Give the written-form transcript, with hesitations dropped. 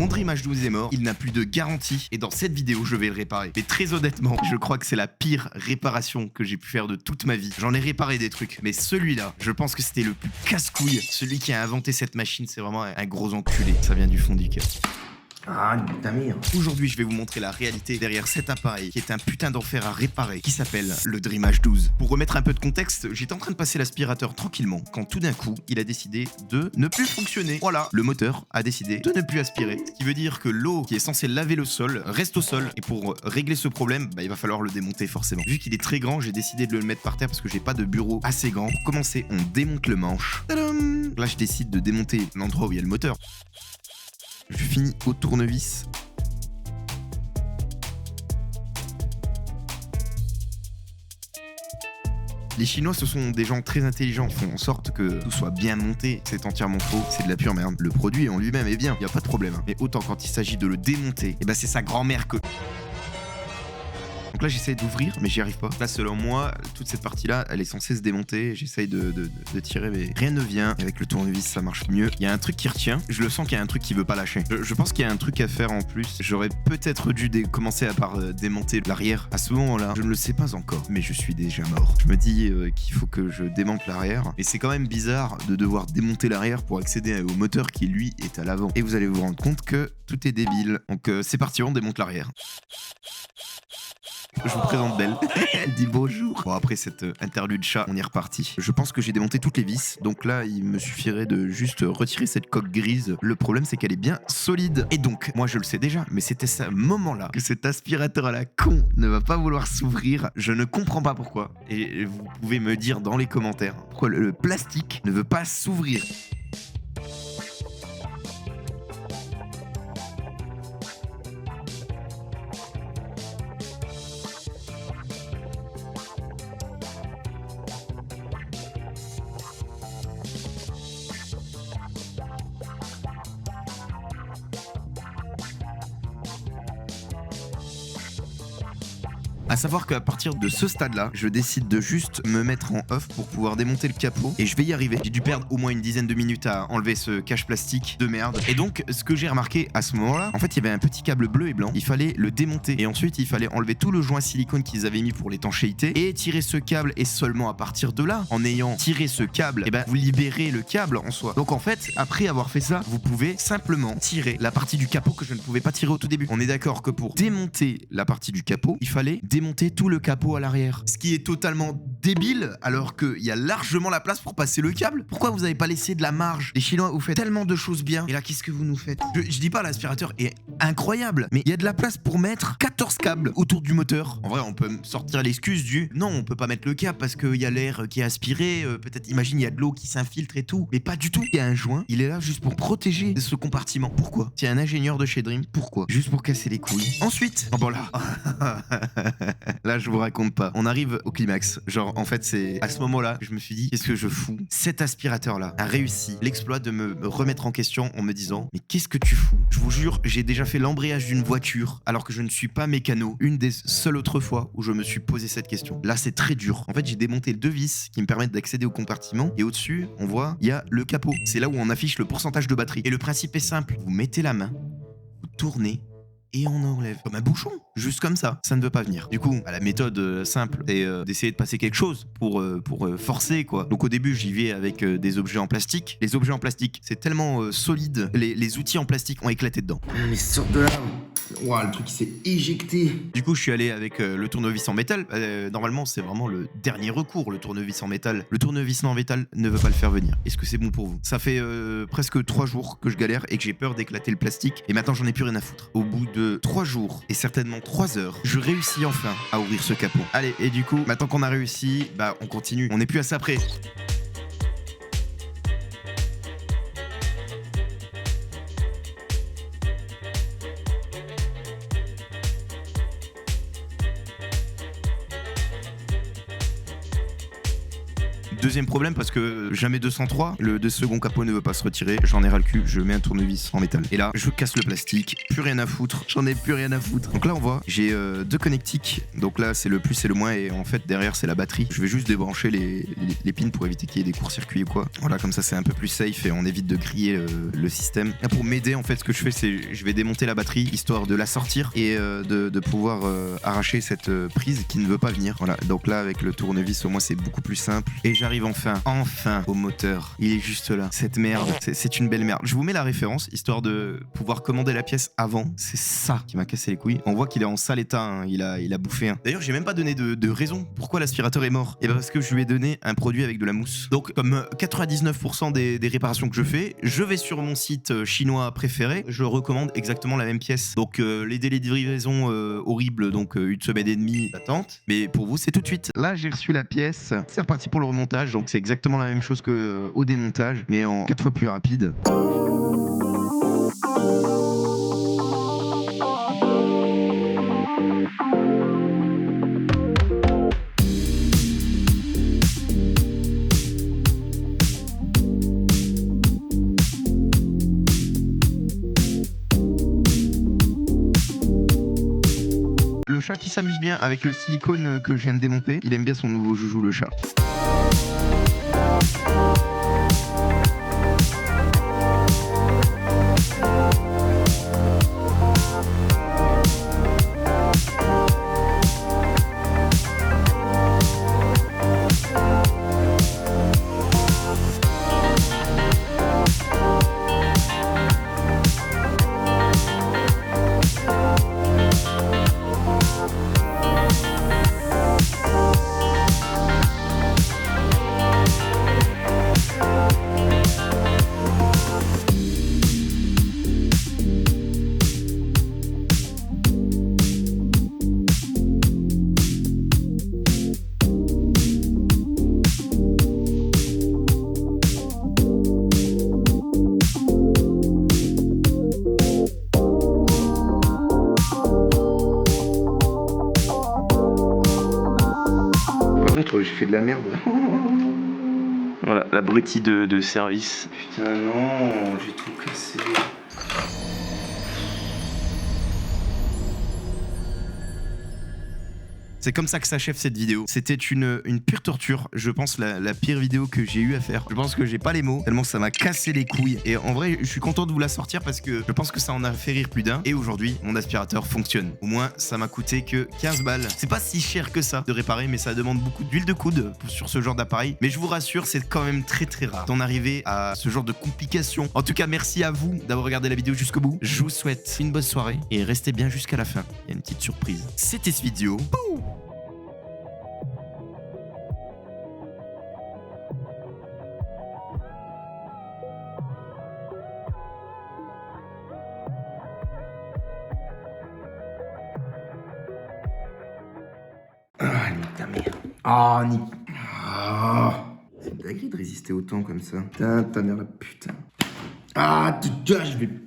Mon Dream H12 est mort, il n'a plus de garantie et dans cette vidéo je vais le réparer. Mais très honnêtement, je crois que c'est la pire réparation que j'ai pu faire de toute ma vie. J'en ai réparé des trucs, mais celui-là, je pense que c'était le plus casse-couille. Celui qui a inventé cette machine, c'est vraiment un gros enculé. Ça vient du fond du cœur. Ah, ta mère. Aujourd'hui, je vais vous montrer la réalité derrière cet appareil qui est un putain d'enfer à réparer, qui s'appelle le Dream H12. Pour remettre un peu de contexte, j'étais en train de passer l'aspirateur tranquillement quand tout d'un coup, il a décidé de ne plus fonctionner. Voilà, le moteur a décidé de ne plus aspirer. Ce qui veut dire que l'eau qui est censée laver le sol reste au sol. Et pour régler ce problème, il va falloir le démonter forcément. Vu qu'il est très grand, j'ai décidé de le mettre par terre parce que j'ai pas de bureau assez grand. Pour commencer, on démonte le manche. Tadam! Là, je décide de démonter l'endroit où il y a le moteur. Je finis au tournevis. Les Chinois, ce sont des gens très intelligents. Ils font en sorte que tout soit bien monté. C'est entièrement faux. C'est de la pure merde. Le produit en lui-même est bien. Il n'y a pas de problème. Mais autant quand il s'agit de le démonter, c'est sa grand-mère que... Donc là, j'essaie d'ouvrir, mais j'y arrive pas. Là, selon moi, toute cette partie-là, elle est censée se démonter. J'essaye de tirer, mais rien ne vient. Et avec le tournevis, ça marche mieux. Il y a un truc qui retient. Je le sens qu'il y a un truc qui veut pas lâcher. Je pense qu'il y a un truc à faire en plus. J'aurais peut-être dû commencer par démonter l'arrière. À ce moment-là, je ne le sais pas encore, mais je suis déjà mort. Je me dis qu'il faut que je démonte l'arrière. Et c'est quand même bizarre de devoir démonter l'arrière pour accéder au moteur qui, lui, est à l'avant. Et vous allez vous rendre compte que tout est débile. Donc c'est parti, on démonte l'arrière. Je vous présente Belle. Elle dit bonjour. Bon, après cette interlude chat, on est reparti. Je pense que j'ai démonté toutes les vis. Donc là, il me suffirait de juste retirer cette coque grise. Le problème, c'est qu'elle est bien solide. Et donc, moi, je le sais déjà, mais c'était ce moment-là que cet aspirateur à la con ne va pas vouloir s'ouvrir. Je ne comprends pas pourquoi. Et vous pouvez me dire dans les commentaires pourquoi le plastique ne veut pas s'ouvrir. À savoir qu'à partir de ce stade-là, je décide de juste me mettre en off pour pouvoir démonter le capot et je vais y arriver. J'ai dû perdre au moins une dizaine de minutes à enlever ce cache plastique de merde. Et donc, ce que j'ai remarqué à ce moment-là, en fait, il y avait un petit câble bleu et blanc. Il fallait le démonter et ensuite, il fallait enlever tout le joint silicone qu'ils avaient mis pour l'étanchéité et tirer ce câble. Et seulement à partir de là, en ayant tiré ce câble, vous libérez le câble en soi. Donc en fait, après avoir fait ça, vous pouvez simplement tirer la partie du capot que je ne pouvais pas tirer au tout début. On est d'accord que pour démonter la partie du capot, il fallait démonter tout le capot à l'arrière. Ce qui est totalement débile alors qu'il y a largement la place pour passer le câble. Pourquoi vous n'avez pas laissé de la marge? Les Chinois, vous faites tellement de choses bien. Et là, qu'est-ce que vous nous faites? Je dis pas l'aspirateur est incroyable, mais il y a de la place pour mettre 14 câbles autour du moteur. En vrai, on peut sortir l'excuse du non, on peut pas mettre le câble parce qu'il y a l'air qui est aspiré. Peut-être, imagine, il y a de l'eau qui s'infiltre et tout. Mais pas du tout. Il y a un joint. Il est là juste pour protéger ce compartiment. Pourquoi? C'est un ingénieur de chez Dream. Pourquoi? Juste pour casser les couilles. Ensuite, bon là. Là, je vous raconte pas. On arrive au climax. Genre, en fait, c'est à ce moment-là que je me suis dit, qu'est-ce que je fous? Cet aspirateur-là a réussi l'exploit de me remettre en question en me disant, mais qu'est-ce que tu fous? Je vous jure, j'ai déjà fait l'embrayage d'une voiture alors que je ne suis pas mécano. Une des seules autres fois où je me suis posé cette question. Là, c'est très dur. En fait, j'ai démonté deux vis qui me permettent d'accéder au compartiment et au-dessus, on voit, il y a le capot. C'est là où on affiche le pourcentage de batterie. Et le principe est simple. Vous mettez la main, vous tournez, et on enlève comme un bouchon, juste comme ça ne veut pas venir. Du coup, la méthode simple est d'essayer de passer quelque chose pour forcer quoi. Donc au début j'y vais avec des objets en plastique. Les objets en plastique c'est tellement solide, les outils en plastique ont éclaté dedans. Mais sors de là. Ouah, le truc il s'est éjecté. Du coup je suis allé avec le tournevis en métal. Normalement c'est vraiment le dernier recours, le tournevis en métal. Le tournevis en métal ne veut pas le faire venir. Est-ce que c'est bon pour vous? Ça fait presque 3 jours que je galère et que j'ai peur d'éclater le plastique. Et maintenant j'en ai plus rien à foutre. Au bout de 3 jours et certainement 3 heures, je réussis enfin à ouvrir ce capot. Allez, et du coup, maintenant qu'on a réussi, on continue. On n'est plus à ça près. Deuxième problème, parce que jamais 203, le second capot ne veut pas se retirer, j'en ai ras le cul, je mets un tournevis en métal. Et là, je casse le plastique, plus rien à foutre, j'en ai plus rien à foutre. Donc là, on voit, j'ai deux connectiques, donc là, c'est le plus et le moins, et en fait, derrière, c'est la batterie. Je vais juste débrancher les pins pour éviter qu'il y ait des courts-circuits ou quoi. Voilà, comme ça, c'est un peu plus safe et on évite de griller le système. Là, pour m'aider, en fait, ce que je fais, c'est je vais démonter la batterie, histoire de la sortir et de pouvoir arracher cette prise qui ne veut pas venir. Voilà, donc là, avec le tournevis, au moins, c'est beaucoup plus simple. Et j'arrive enfin au moteur. Il est juste là. Cette merde, c'est une belle merde. Je vous mets la référence, histoire de pouvoir commander la pièce avant. C'est ça qui m'a cassé les couilles. On voit qu'il est en sale état, hein. Il a bouffé un. D'ailleurs, j'ai même pas donné de raison pourquoi l'aspirateur est mort. Et ben parce que je lui ai donné un produit avec de la mousse. Donc, comme 99% des réparations que je fais, je vais sur mon site chinois préféré, je recommande exactement la même pièce. Donc, les délais de livraison horribles, donc 1 semaine et demie d'attente. Mais pour vous, c'est tout de suite. Là, j'ai reçu la pièce. C'est reparti pour le remontage. Donc, c'est exactement la même chose que au démontage, mais en 4 fois plus rapide. Le chat qui s'amuse bien avec le silicone que je viens de démonter. Il aime bien son nouveau joujou, le chat. J'ai fait de la merde. Voilà, l'abruti de service. Putain, non, j'ai tout cassé. C'est comme ça que s'achève cette vidéo. C'était une pure torture. Je pense la pire vidéo que j'ai eu à faire. Je pense que j'ai pas les mots, tellement ça m'a cassé les couilles. Et en vrai, je suis content de vous la sortir parce que je pense que ça en a fait rire plus d'un. Et aujourd'hui, mon aspirateur fonctionne. Au moins, ça m'a coûté que 15 balles. C'est pas si cher que ça de réparer, mais ça demande beaucoup d'huile de coude sur ce genre d'appareil. Mais je vous rassure, c'est quand même très rare d'en arriver à ce genre de complications. En tout cas, merci à vous d'avoir regardé la vidéo jusqu'au bout. Je vous souhaite une bonne soirée et restez bien jusqu'à la fin. Il y a une petite surprise. C'était cette vidéo. Pouh. Ah, nique ta mère. Ah, nique. Ah. C'est une dinguerie de résister autant comme ça. Putain, ta mère la putain. Ah, je vais